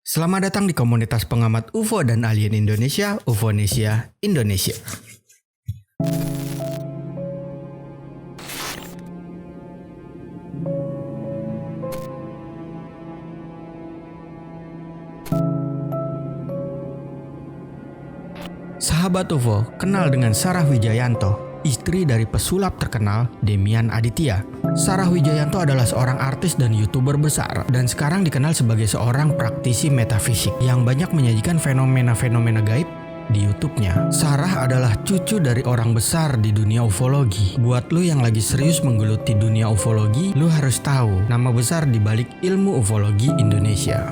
Selamat datang di komunitas pengamat UFO dan alien Indonesia, UFOnesia Indonesia. Sahabat UFO kenal dengan Sarah Wijayanto, istri dari pesulap terkenal Demian Aditya. Sarah Wijayanto adalah seorang artis dan YouTuber besar dan sekarang dikenal sebagai seorang praktisi metafisik yang banyak menyajikan fenomena-fenomena gaib di YouTube-nya. Sarah adalah cucu dari orang besar di dunia ufologi. Buat lu yang lagi serius menggeluti dunia ufologi, lu harus tahu nama besar di balik ilmu ufologi Indonesia.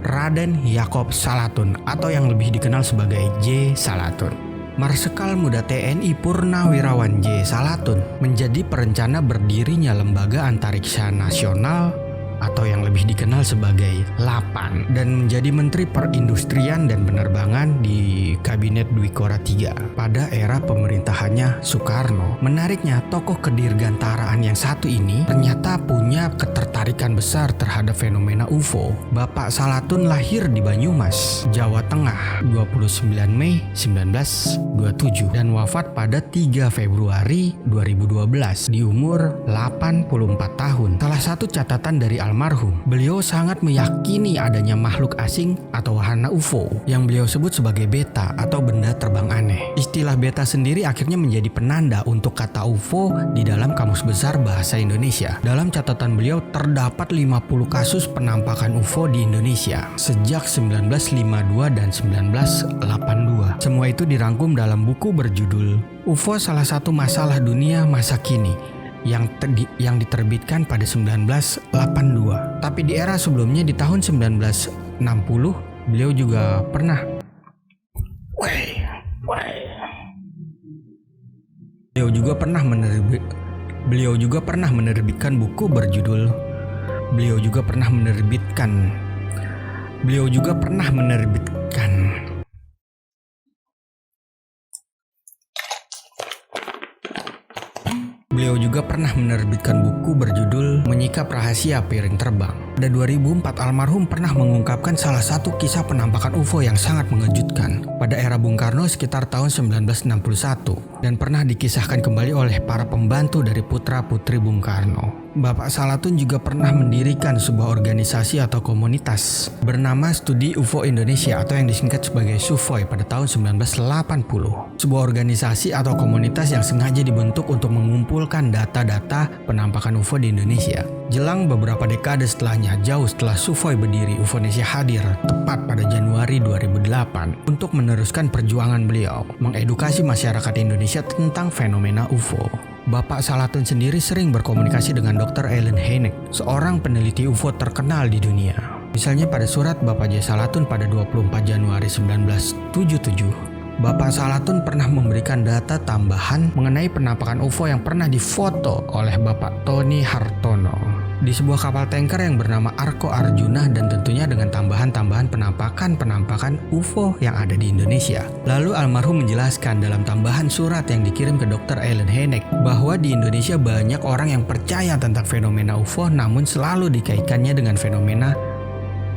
Raden Yakob Salatun atau yang lebih dikenal sebagai J. Salatun. Marsekal Muda TNI Purnawirawan J. Salatun menjadi perencana berdirinya Lembaga Antariksa Nasional atau yang lebih dikenal sebagai LAPAN dan menjadi Menteri Perindustrian dan Penerbangan di Kabinet Dwi Kora III pada era pemerintahannya Soekarno. Menariknya, tokoh kedirgantaraan yang satu ini ternyata punya ketertarikan besar terhadap fenomena UFO. Bapak Salatun lahir di Banyumas, Jawa Tengah, 29 Mei 1927 dan wafat pada 3 Februari 2012 di umur 84 tahun. Salah satu catatan dari almarhum, beliau sangat meyakini adanya makhluk asing atau wahana UFO yang beliau sebut sebagai beta atau benda terbang aneh. Istilah beta sendiri akhirnya menjadi penanda untuk kata UFO di dalam Kamus Besar Bahasa Indonesia. Dalam catatan beliau terdapat 50 kasus penampakan UFO di Indonesia sejak 1952 dan 1982. Semua itu dirangkum dalam buku berjudul UFO Salah Satu Masalah Dunia Masa Kini yang diterbitkan pada 1982. Tapi di era sebelumnya di tahun 1960 beliau juga pernah menerbitkan buku berjudul Menyikap Rahasia Piring Terbang. Pada 2004 almarhum pernah mengungkapkan salah satu kisah penampakan UFO yang sangat mengejutkan pada era Bung Karno sekitar tahun 1961 dan pernah dikisahkan kembali oleh para pembantu dari putra-putri Bung Karno. Bapak Salatun juga pernah mendirikan sebuah organisasi atau komunitas bernama Studi UFO Indonesia atau yang disingkat sebagai SUFOI pada tahun 1980. Sebuah organisasi atau komunitas yang sengaja dibentuk untuk mengumpulkan data-data penampakan UFO di Indonesia. Jelang beberapa dekade setelahnya, jauh setelah SUFOI berdiri, UFOnesia hadir tepat pada Januari 2008 untuk meneruskan perjuangan beliau mengedukasi masyarakat Indonesia tentang fenomena UFO. Bapak Salatun sendiri sering berkomunikasi dengan Dr. Ellen Hynek, seorang peneliti UFO terkenal di dunia. Misalnya pada surat Bapak J. Salatun pada 24 Januari 1977, Bapak Salatun pernah memberikan data tambahan mengenai penampakan UFO yang pernah difoto oleh Bapak Tony Hartono di sebuah kapal tanker yang bernama Arko Arjuna dan tentunya dengan tambahan-tambahan penampakan UFO yang ada di Indonesia. Lalu almarhum menjelaskan dalam tambahan surat yang dikirim ke Dr. Ellen Hynek bahwa di Indonesia banyak orang yang percaya tentang fenomena UFO namun selalu dikaitkannya dengan fenomena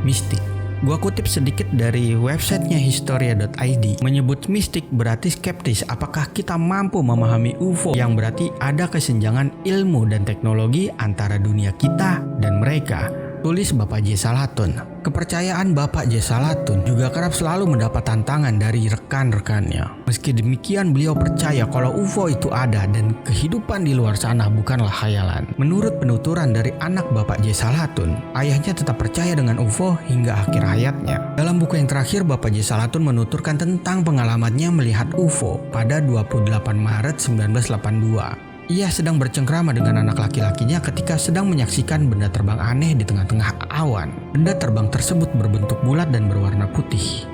mistik. Gua kutip sedikit dari websitenya historia.id, menyebut mistik berarti skeptis apakah kita mampu memahami UFO, yang berarti ada kesenjangan ilmu dan teknologi antara dunia kita dan mereka. Tulis Bapak J. Salatun. Kepercayaan Bapak J. Salatun juga kerap selalu mendapat tantangan dari rekan-rekannya. Meski demikian, beliau percaya kalau UFO itu ada dan kehidupan di luar sana bukanlah khayalan. Menurut penuturan dari anak Bapak J. Salatun, ayahnya tetap percaya dengan UFO hingga akhir hayatnya. Dalam buku yang terakhir, Bapak J. Salatun menuturkan tentang pengalamannya melihat UFO pada 28 Maret 1982. Ia sedang bercengkrama dengan anak laki-lakinya ketika sedang menyaksikan benda terbang aneh di tengah-tengah awan. Benda terbang tersebut berbentuk bulat dan berwarna putih.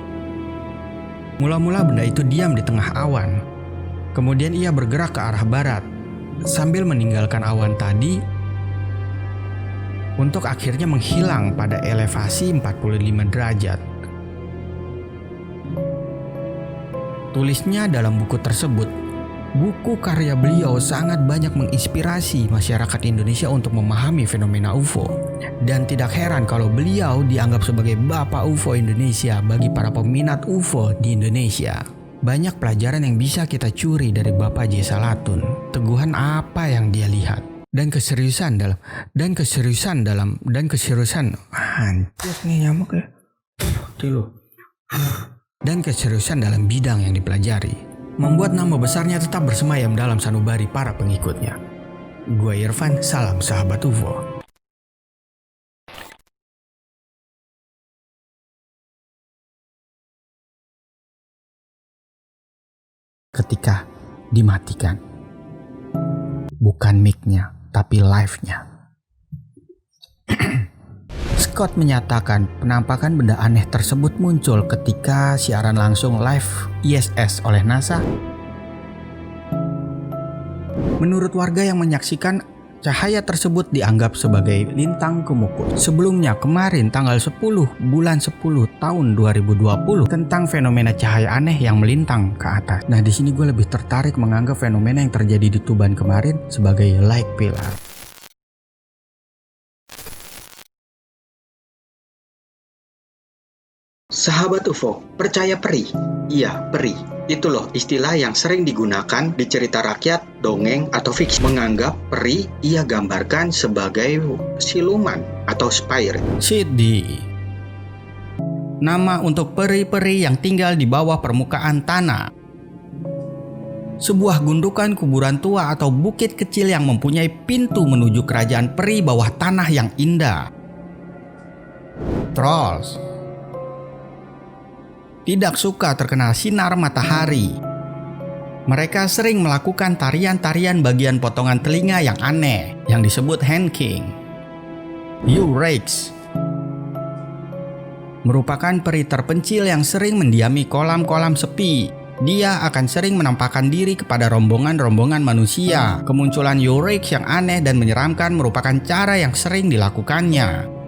Mula-mula benda itu diam di tengah awan. Kemudian ia bergerak ke arah barat sambil meninggalkan awan tadi untuk akhirnya menghilang pada elevasi 45 derajat. Tulisnya dalam buku tersebut, Buku karya beliau sangat banyak menginspirasi masyarakat Indonesia untuk memahami fenomena UFO. Dan tidak heran kalau beliau dianggap sebagai Bapak UFO Indonesia bagi para peminat UFO di Indonesia. Banyak pelajaran yang bisa kita curi dari Bapak J. Salatun. Teguhan apa yang dia lihat dan keseriusan dalam anjir nih nyamuk ya. Dan keseriusan dalam bidang yang dipelajari membuat nama besarnya tetap bersemayam dalam sanubari para pengikutnya. Gua Irfan, salam sahabat UFO. Ketika dimatikan, bukan mic-nya, tapi live-nya. Scott menyatakan penampakan benda aneh tersebut muncul ketika siaran langsung live ISS oleh NASA. Menurut warga yang menyaksikan, cahaya tersebut dianggap sebagai lintang kemukul. Sebelumnya kemarin tanggal 10 bulan 10 tahun 2020 tentang fenomena cahaya aneh yang melintang ke atas. Nah, di sini gue lebih tertarik menganggap fenomena yang terjadi di Tuban kemarin sebagai light pillar. Sahabat UFO, percaya peri? Iya, peri. Itu loh istilah yang sering digunakan di cerita rakyat, dongeng, atau fiksi. Menganggap peri ia gambarkan sebagai siluman atau spirit. Sidi. Nama untuk peri-peri yang tinggal di bawah permukaan tanah. Sebuah gundukan kuburan tua atau bukit kecil yang mempunyai pintu menuju kerajaan peri bawah tanah yang indah. Trolls. Tidak suka terkena sinar matahari. Mereka sering melakukan tarian-tarian bagian potongan telinga yang aneh yang disebut hanking. Eurex merupakan peri terpencil yang sering mendiami kolam-kolam sepi. Dia akan sering menampakkan diri kepada rombongan-rombongan manusia. Kemunculan Eurex yang aneh dan menyeramkan merupakan cara yang sering dilakukannya.